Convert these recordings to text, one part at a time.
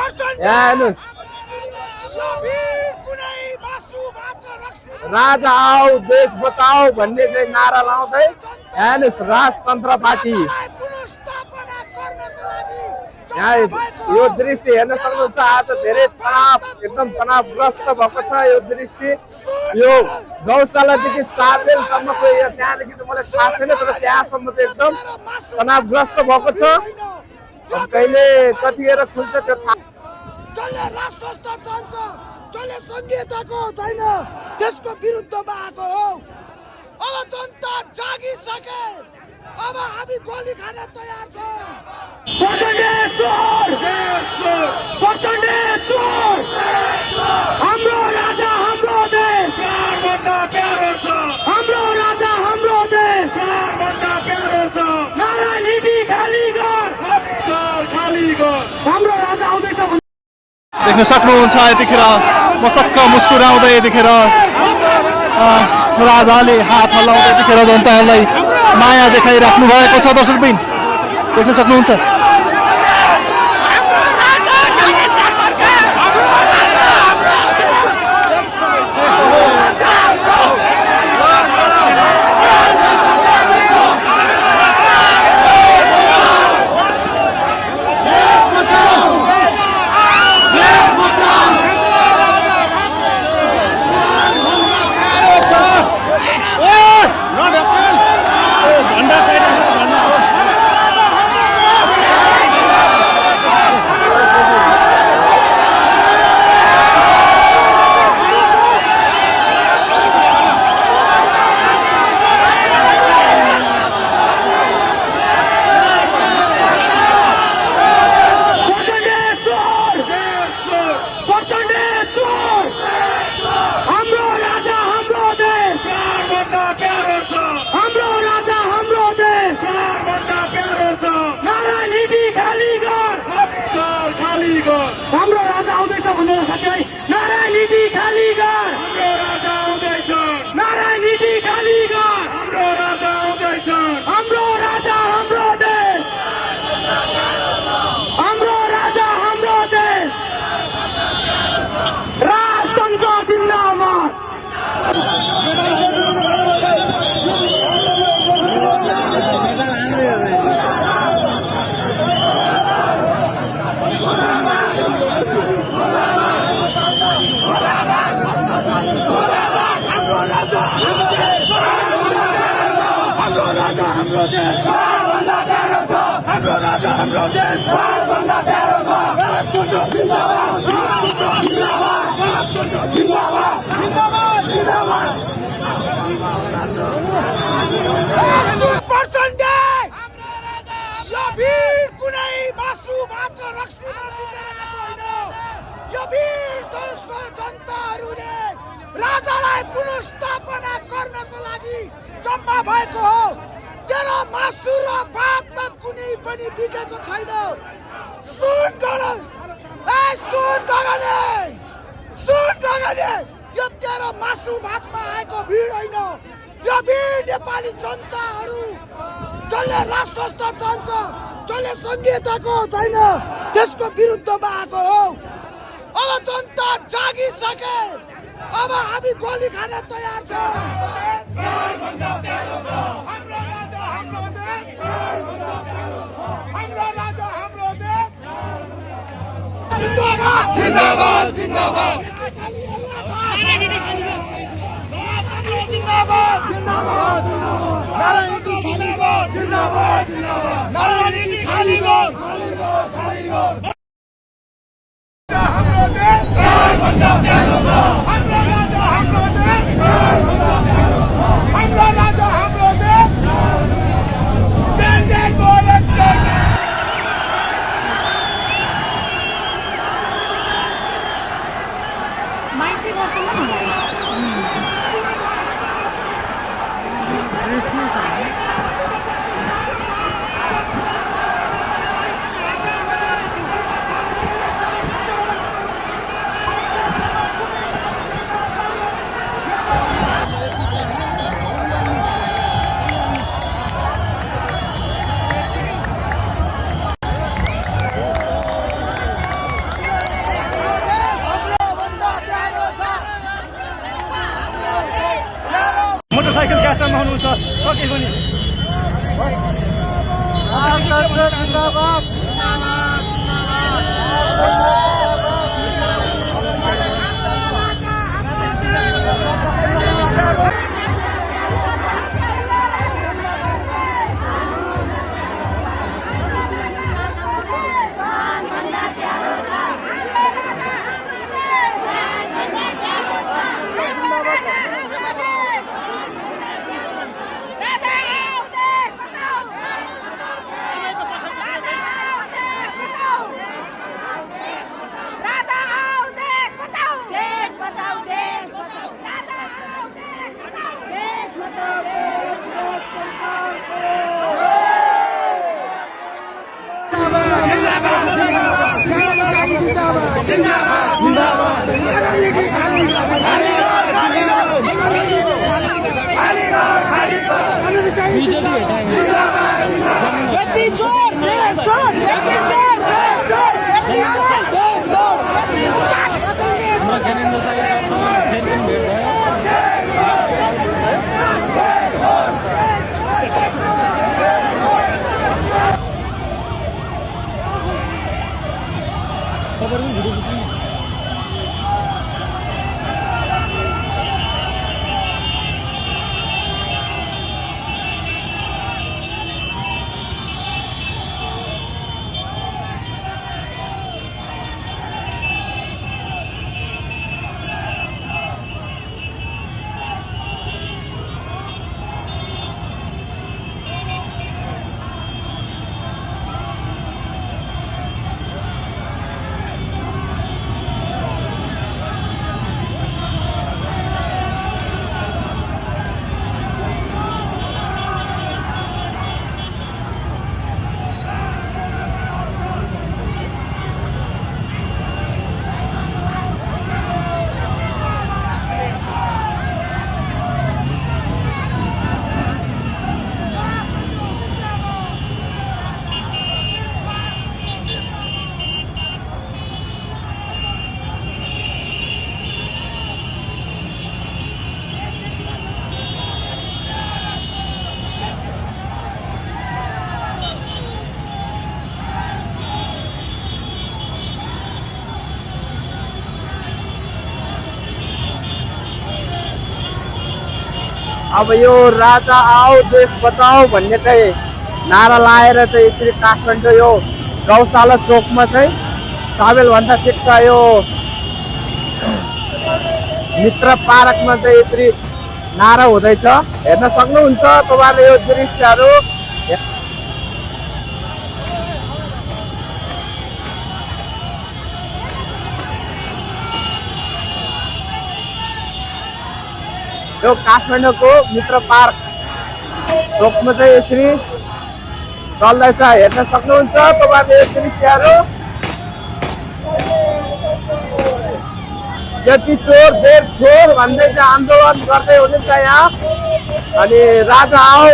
यहाँ हेर्नुहोस्, राजा आओ देश बचाओ भन्ने चाहिँ नारा लाउँदै यहाँ हेर्नुहोस् राजतन्त्र पार्टी। यहाँ यो दृष्टि हेर्न सक्नुहुन्छ। आज धेरै तनाव, एकदम तनावग्रस्त भएको छ यो दृष्टि। यो गौशालादेखि 4 मेलसम्मको त्यहाँदेखि चाहिँ मलाई थाहा छैन, तर त्यहाँसम्म चाहिँ एकदम तनावग्रस्त भएको छ। अब कहिले कतिखेर खुल्छ त्यो थाहा। जसले संहिताको छैन त्यसको विरुद्धमा आएको हो। अब जनता जागिसके, अब हामी गोली खान तयार छौँ। हाम्रो राजा हाम्रो देश प्यारो छ, हाम्रो राजा हाम्रो देश प्यारो छ। नारायणी खाली गर, हाम्रो राजा आउँदैछ। देख्न सक्नुहुन्छ यतिखेर मसक्क मुस्कुराउँदै यतिखेर राजाले हात हल्लाउँदै यतिखेर जनताहरूलाई माया देखाइराख्नु भएको छ। दर्शकबिन देख्न सक्नुहुन्छ। हाम्रो राजा आउँदैछ भनेर साथीभाइ नारायणी खाली गर, हाम्रो राजा आउँदैछ। नारायणी खाली गर, हाम्रो राजा आउँदैछ। हाम्रो राजा हाम्रो देश, हाम्रो राजा हाम्रो देश। राजतन्त्र जिन्दाबाद। हाम्रो राजा हाम्रो देश सबभन्दा प्यारो छ, हाम्रो राजा हाम्रो देश सबभन्दा प्यारो छ। राजतन्त्र जिन्दाबाद, राजतन्त्र जिन्दाबाद, राजतन्त्र जिन्दाबाद, जिन्दाबाद, जिन्दाबाद। यो वीर कुनै मासु मात्र रक्सीमा बितेको होइन। यो वीर देशको जनताहरूले राजालाई पुनर्स्थापना गर्नको लागि जम्मा भएको हो। तेरो मासु र भातमा कुनै पनि बितेको छैन। सुन गगने, यो तेरो मासु भातमा आएको भिड होइन। यो भिड नेपाली जनताहरू जसले राष्ट्रस्थ चल्छ, जसले संहिताको छैन त्यसको विरुद्धमा आएको हो। अब जनता जागिसके, अब हामी गोली खान तयार छौँ। जिंदाबाद जिंदाबाद नारायणी खाली गर, जिंदाबाद जिंदाबाद नारायणी खाली गर। हाम्रो देश सबभन्दा प्यारो छ, हाम्रो राजा हाम्रो देश सबभन्दा प्यारो छ। हाम्रो राजा हाम्रो देश। जय जय गोरख, जय जय। ज्ञानेन्द्र साई सरसँग फेरि पनि भेट भयो। खबर पनि भिडियो खिच्नु। अब यो राजा आओ देश बचाओ भन्ने चाहिँ नारा लाएर चाहिँ यसरी काठमाडौँ यो गौशाला चोकमा चाहिँ सबैभन्दा ठिक यो मित्र पार्कमा चाहिँ यसरी नारा हुँदैछ। हेर्न सक्नुहुन्छ तपाईहरुले यो दृश्यहरू। यो काठमाडौँको मित्र पार्क चोकमा चाहिँ यसरी चल्दैछ। हेर्न सक्नुहुन्छ तपाईहरुले यो दृश्यहरू। यति चोर देश छोड भन्दै चाहिँ आन्दोलन गर्दै हुनुहुन्छ यहाँ। अनि राजा आओ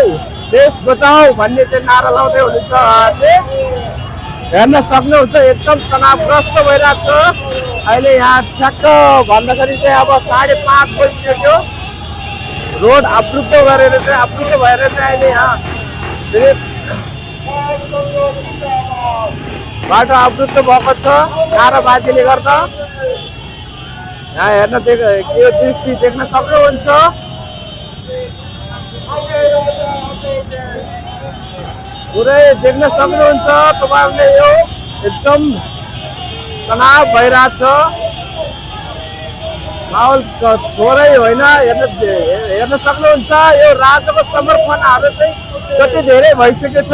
देश बचाओ भन्ने चाहिँ नारा लाउँदै हुनुहुन्छ उहाँहरूले। हेर्न सक्नुहुन्छ एकदम तनावग्रस्त भइरहेको छ अहिले यहाँ। ठ्याक्क भन्दाखेरि चाहिँ अब 5:30 बजिसक्यो। रोड अवरुद्ध गरेर चाहिँ अवरुद्ध भएर चाहिँ अहिले यहाँ बाटो अवरुद्ध भएको छ नाराबाजीले गर्दा। यहाँ हेर्न यो दृष्टि देख्न सक्नुहुन्छ। पुरै देख्न सक्नुहुन्छ तपाईहरुले यो एकदम तनाव भइरहेछ। माहौल थोरै होइन। हेर्न सक्नुहुन्छ यो राजाको समर्थनहरू चाहिँ कति धेरै भइसकेको छ।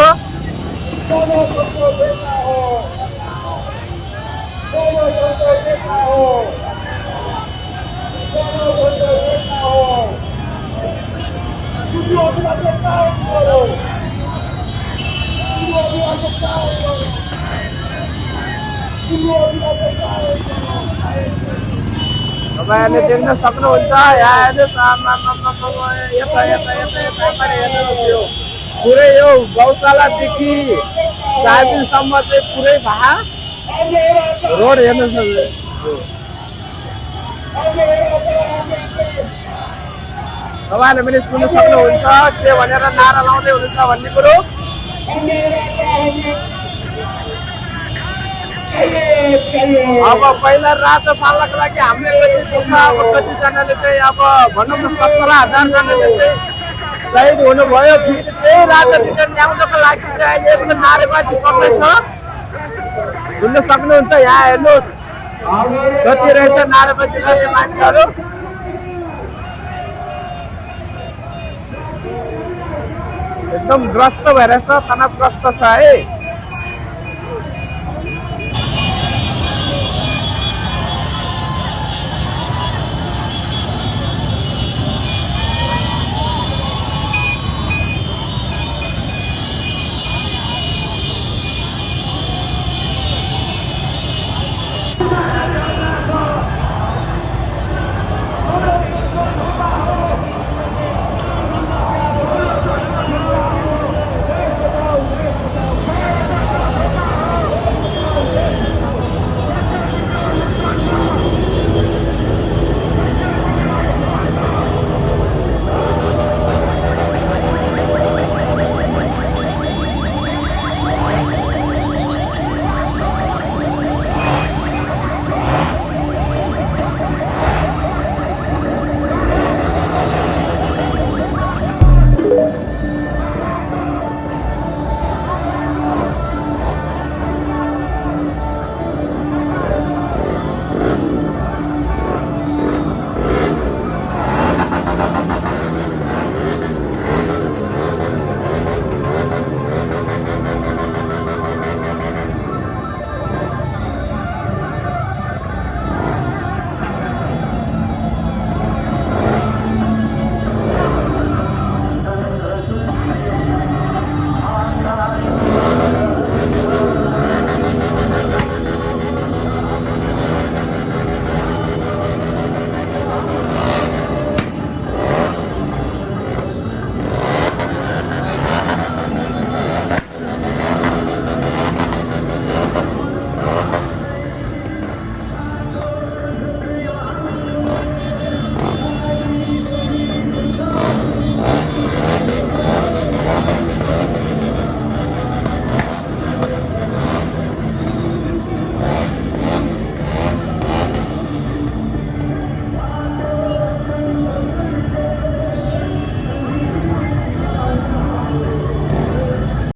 तपाईहरुले देख्न सक्नुहुन्छ यहाँ यता हेर्नुहोस् यो पुरै यो गौशालादेखि दार्जिलिङसम्म चाहिँ पुरै भा रोड हेर्नुहोस्। तपाईँहरूले पनि सुन्नु सक्नुहुन्छ के भनेर नारा लाउँदै हुनुहुन्छ भन्ने कुरो। अब पहिला राजा पाल्नको लागि हामीले कति सुख, अब कतिजनाले चाहिँ अब भनौँ न 17,000 जनाले चाहिँ शहीद हुनुभयो। फेरि त्यही राजा रिटर्न ल्याउनको लागि चाहिँ अहिले यस्तो नारेबाजी गर्दैछ। सुन्न सक्नुहुन्छ, यहाँ हेर्नुहोस् कति रहेछ नारेबाजी गर्ने मान्छेहरू। एकदम ग्रस्त भएर छ, तनावग्रस्त छ है।